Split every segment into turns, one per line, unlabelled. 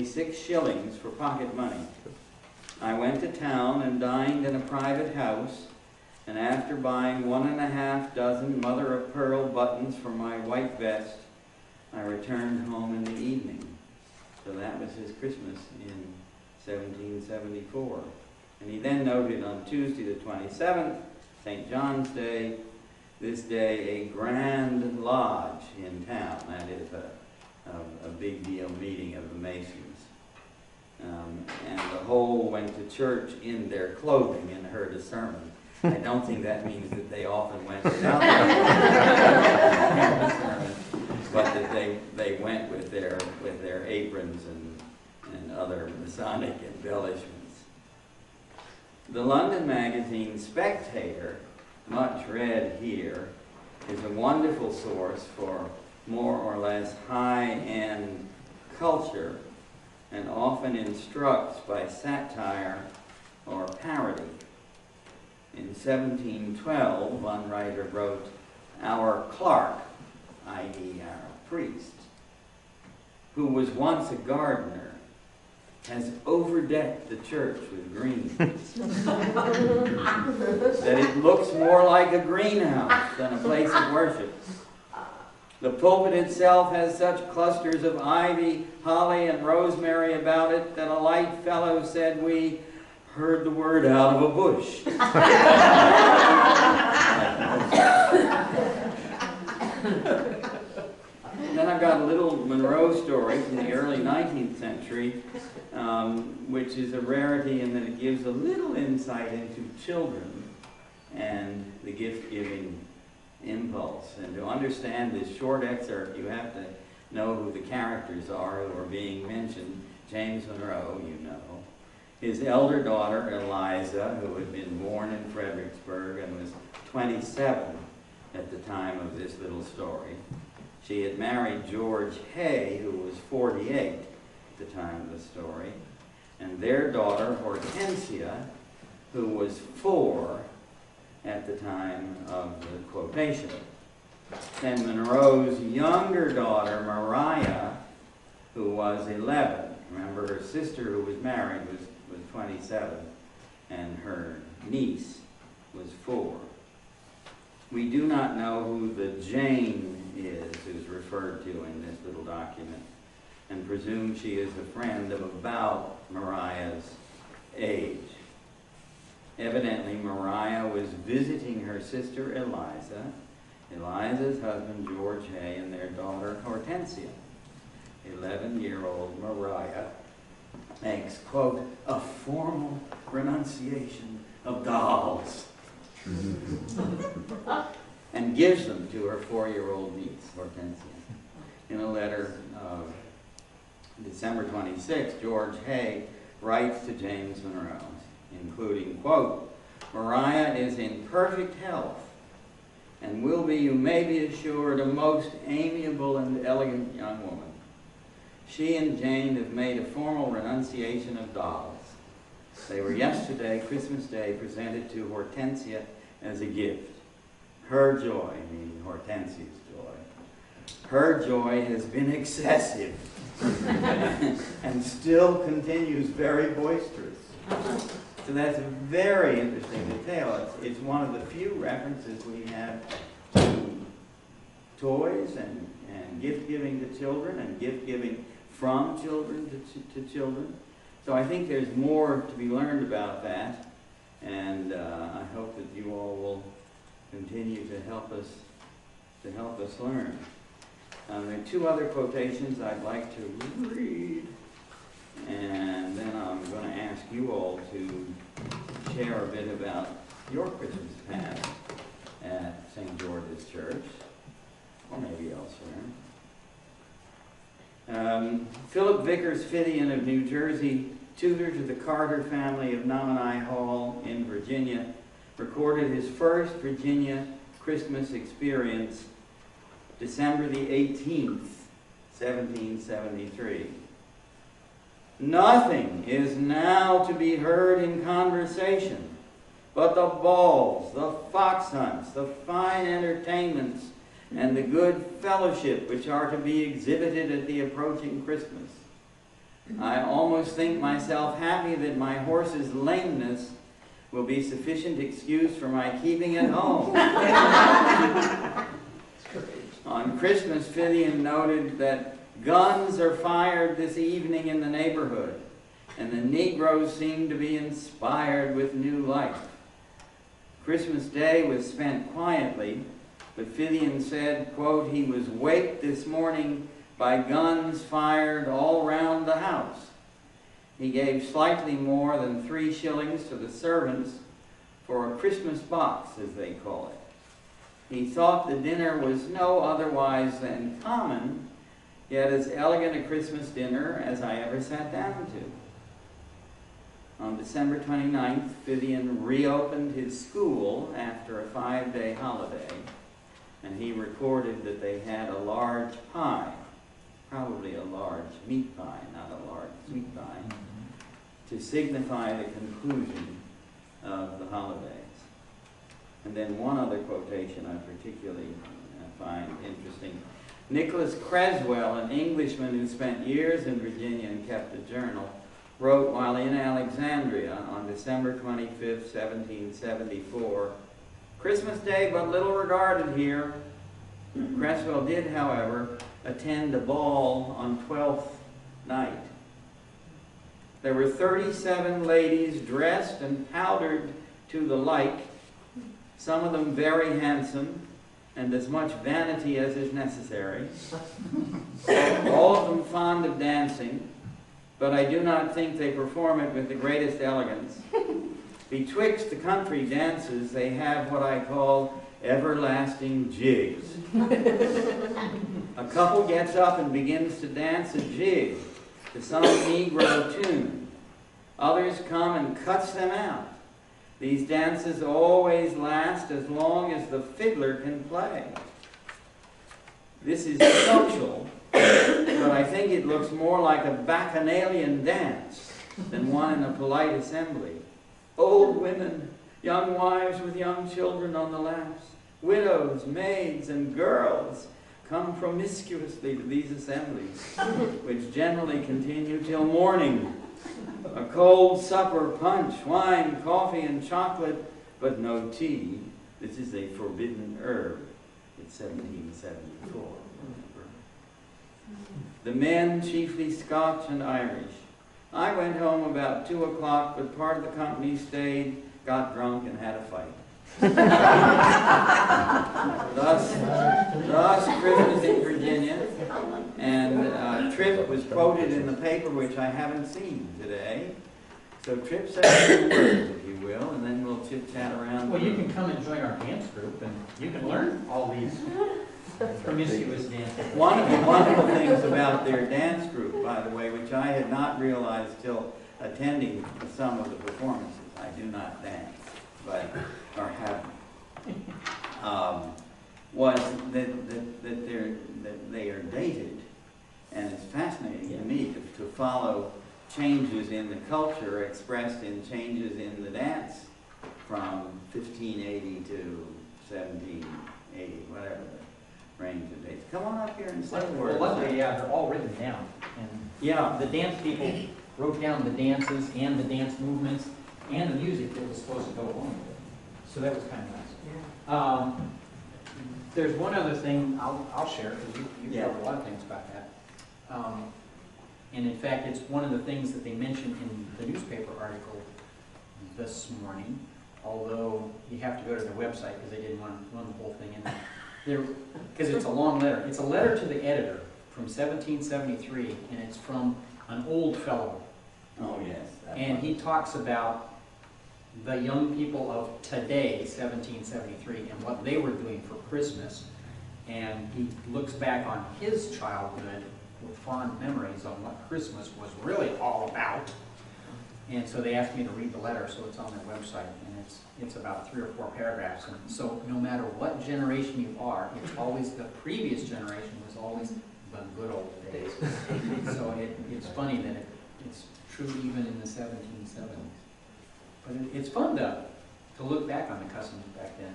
6 shillings for pocket money. I went to town and dined in a private house, and after buying 1½ dozen mother-of-pearl buttons for my white vest, I returned home in the evening. So that was his Christmas in 1774. And he then noted on Tuesday the 27th, St. John's Day, this day a grand lodge in town. That is a big deal meeting of the Masons. And the whole went to church in their clothing and heard a sermon. I don't think that means that they often went without the sermon, but that they went with their aprons and other Masonic embellishments. The London magazine Spectator, much read here, is a wonderful source for more or less high-end culture and often instructs by satire or parody. In 1712, one writer wrote, "Our clerk," i.e. our priest, "who was once a gardener, has overdecked the church with green, that it looks more like a greenhouse than a place of worship. The pulpit itself has such clusters of ivy, holly, and rosemary about it that a light fellow said we heard the word out of a bush." Then I've got a little Monroe story from the early 19th century, which is a rarity in that it gives a little insight into children and the gift-giving impulse. And to understand this short excerpt, you have to know who the characters are who are being mentioned. James Monroe, you know. His elder daughter, Eliza, who had been born in Fredericksburg and was 27 at the time of this little story. She had married George Hay, who was 48 at the time of the story. And their daughter, Hortensia, who was 4 at the time of the quotation. Then Monroe's younger daughter, Maria, who was 11. Remember, her sister, who was married, was 27, and her niece was 4. We do not know who the Jane is who's referred to in this little document, and presume she is a friend of about Mariah's age. Evidently, Maria was visiting her sister Eliza, Eliza's husband George Hay, and their daughter Hortensia. 11-year-old Maria makes, quote, "a formal renunciation of dolls," and gives them to her 4-year-old niece, Hortensia. In a letter of December 26, George Hay writes to James Monroe, including, quote, "Maria is in perfect health and will be, you may be assured, a most amiable and elegant young woman. She and Jane have made a formal renunciation of dolls. They were yesterday, Christmas Day, presented to Hortensia as a gift. Her joy," meaning Hortensia's joy, "her joy has been excessive and still continues very boisterous." So that's a very interesting detail. It's one of the few references we have to toys and gift-giving to children and gift-giving from children to children. So I think there's more to be learned about that, and I hope that you all will continue to help us learn. There are 2 other quotations I'd like to read, and then I'm going to ask you all to share a bit about your Christmas past at St. George's Church, or maybe elsewhere. Philip Vickers Fithian of New Jersey, tutor to the Carter family of Nominee Hall in Virginia, recorded his first Virginia Christmas experience December the 18th, 1773. "Nothing is now to be heard in conversation but the balls, the fox hunts, the fine entertainments, and the good fellowship which are to be exhibited at the approaching Christmas. I almost think myself happy that my horse's lameness will be sufficient excuse for my keeping it home. On Christmas, Fithian noted that guns are fired this evening in the neighborhood, and the Negroes seem to be inspired with new life. Christmas Day was spent quietly, but Fithian said, quote, he was waked this morning by guns fired all round the house. He gave slightly more than 3 shillings to the servants for a Christmas box, as they call it. He thought the dinner was no otherwise than common, yet as elegant a Christmas dinner as I ever sat down to. On December 29th, Fithian reopened his school after a 5-day holiday, and he recorded that they had a large pie, probably a large meat pie, not a large sweet pie, to signify the conclusion of the holidays. And then one other quotation I particularly find interesting. Nicholas Creswell, an Englishman who spent years in Virginia and kept a journal, wrote while in Alexandria on December 25th, 1774, Christmas Day but little regarded here. Creswell did, however, attend a ball on 12th night. There were 37 ladies dressed and powdered to the like, some of them very handsome, and as much vanity as is necessary. All of them fond of dancing, but I do not think they perform it with the greatest elegance. Betwixt the country dances, they have what I call everlasting jigs. A couple gets up and begins to dance a jig to some Negro tune. Others come and cuts them out. These dances always last as long as the fiddler can play. This is social, but I think it looks more like a bacchanalian dance than one in a polite assembly. Old women, young wives with young children on the laps, widows, maids, and girls come promiscuously to these assemblies, which generally continue till morning. A cold supper, punch, wine, coffee, and chocolate, but no tea. This is a forbidden herb. It's 1774. The men, chiefly Scotch and Irish. I went home about 2 o'clock, but part of the company stayed, got drunk, and had a fight. Thus Christmas in Virginia, and Tripp was quoted in the paper, which I haven't seen today. So Tripp said a few words, if you will, and then we'll chit-chat around.
Well, you can come and join our dance group, and you can learn all these promiscuous dances.
One of the wonderful things about their dance group, by the way, which I had not realized till attending some of the performances, I do not dance, but or haven't, was that they are dated, and it's fascinating to me to follow changes in the culture expressed in changes in the dance from 1580 to 1780, whatever the range of dates. Come on up here and say words.
Well, luckily, yeah, they're all written down. And
yeah,
the dance people wrote down the dances and the dance movements and the music that was supposed to go along with it. So that was kind of nice. Yeah. There's one other thing I'll share, because you covered a lot of things about that. And in fact, it's one of the things that they mentioned in the newspaper article this morning, although you have to go to their website because they didn't want to run the whole thing in there. Because it's a long letter. It's a letter to the editor from 1773, and it's from an old fellow.
Oh, yes.
And he talks about the young people of today, 1773, and what they were doing for Christmas. And he looks back on his childhood with fond memories on what Christmas was really all about. And so they asked me to read the letter, so it's on their website, and it's about 3 or 4 paragraphs. And so no matter what generation you are, it's always, the previous generation was always the good old days. So it's funny that it's true even in the 1770s. But it's fun to look back on the customs back then.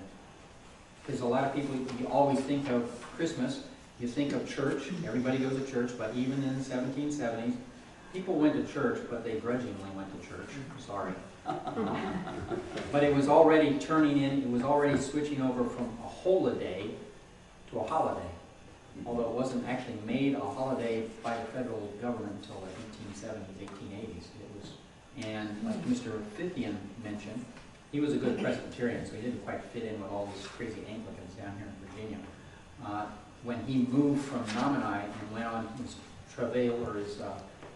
Because a lot of people, you always think of Christmas, you think of church, everybody goes to church, but even in the 1770s, People went to church, but they grudgingly went to church, sorry. But it was already it was already switching over from a holiday to a holiday. Although it wasn't actually made a holiday by the federal government until the 1870s, 1880s. And like Mr. Fithian mentioned, he was a good Presbyterian, so he didn't quite fit in with all these crazy Anglicans down here in Virginia. When he moved from Nominee and went on his travail or his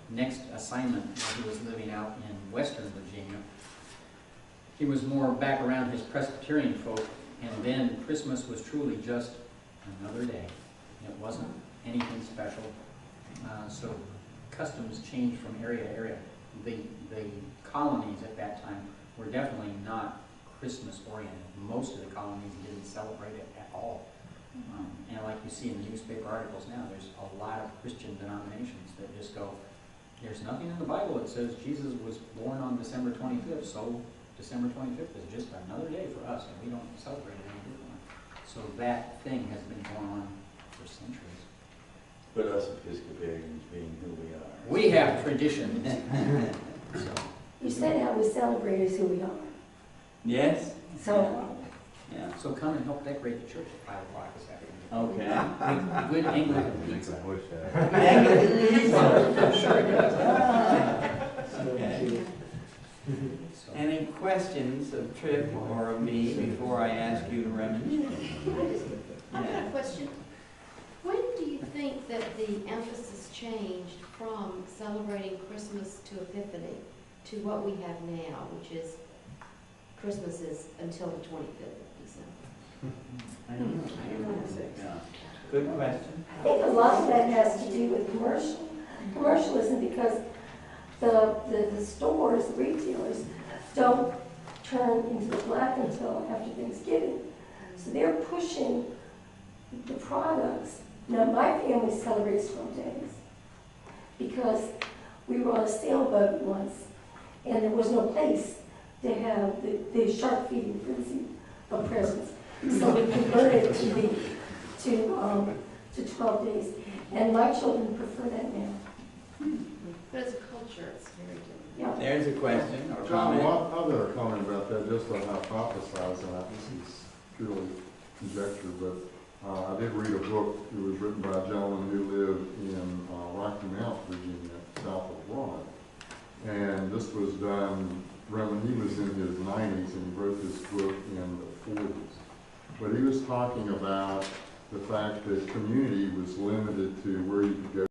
next assignment while he was living out in Western Virginia, he was more back around his Presbyterian folk, and then Christmas was truly just another day. It wasn't anything special. So customs changed from area to area. The colonies at that time were definitely not Christmas oriented. Most of the colonies didn't celebrate it at all. And like you see in the newspaper articles now, there's a lot of Christian denominations that just go, there's nothing in the Bible that says Jesus was born on December 25th, so December 25th is just another day for us, and we don't celebrate it any differently. So that thing has been going on for centuries.
But us Episcopalians being who we are.
We have traditions. So,
You said how we celebrate is who we are.
Yes?
So,
Yeah.
so come and help decorate the church at 5 o'clock this afternoon.
Okay.
Good Anglican pizza.
Okay.
So,
Any questions of Tripp or of me before I ask you to reminisce?
I've got a question. When do you think that the emphasis changed from celebrating Christmas to Epiphany to what we have now, which is Christmas is until the 25th of December?
I don't know. Yeah. Good question.
I think a lot of that has to do with commercialism, because the stores, the retailers, don't turn into the black until after Thanksgiving. So they're pushing the products. Now, my family celebrates 12 days because we were on a sailboat once, and there was no place to have the shark feeding frenzy of presents. So we converted to 12 days, and my children prefer that now.
But as a culture, it's very different.
Yeah.
There's a question or
John,
comment.
I've got a comment about that, just to hypothesize, and this is purely conjecture, but I did read a book. It was written by a gentleman who lived in Rocky Mount, Virginia, south of Raleigh. And this was done when he was in his 90s, and he wrote this book in the 40s. But he was talking about the fact that community was limited to where you could go